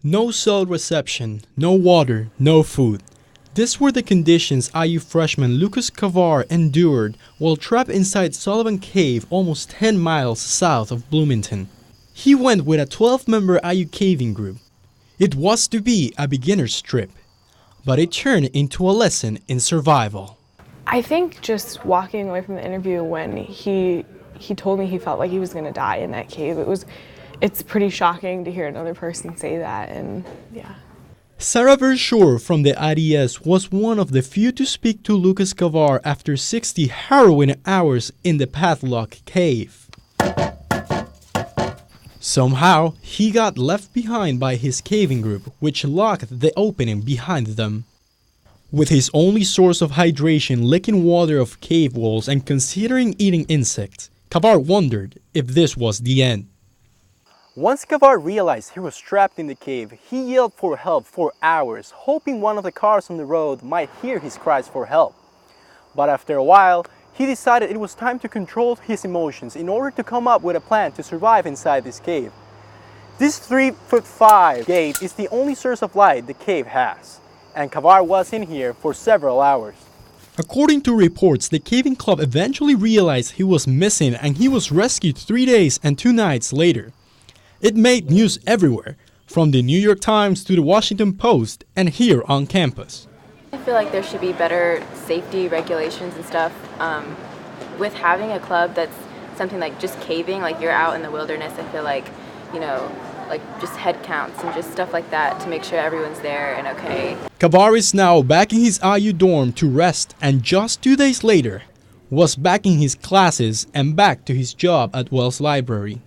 No cell reception, no water, no food. These were the conditions IU freshman Lucas Kavar endured while trapped inside Sullivan Cave almost 10 miles south of Bloomington. He went with a 12-member IU caving group. It was to be a beginner's trip, but it turned into a lesson in survival. I think just walking away from the interview when he told me he felt like he was going to die in that cave, it's pretty shocking to hear another person say that, and yeah. Sarah Verschoor from the IDS was one of the few to speak to Lucas Kavar after 60 harrowing hours in the Padlock Cave. Somehow, he got left behind by his caving group, which locked the opening behind them. With his only source of hydration licking water of cave walls and considering eating insects, Kavar wondered if this was the end. Once Kavar realized he was trapped in the cave, he yelled for help for hours, hoping one of the cars on the road might hear his cries for help. But after a while, he decided it was time to control his emotions in order to come up with a plan to survive inside this cave. This 3'5" gate is the only source of light the cave has, and Kavar was in here for several hours. According to reports, the caving club eventually realized he was missing and he was rescued 3 days and 2 nights later. It made news everywhere, from the New York Times to the Washington Post and here on campus. I feel like there should be better safety regulations and stuff. With having a club that's something like just caving, like you're out in the wilderness, I feel like, like just head counts and just stuff like that to make sure everyone's there and okay. Kavar is now back in his IU dorm to rest, and just 2 days later was back in his classes and back to his job at Wells Library.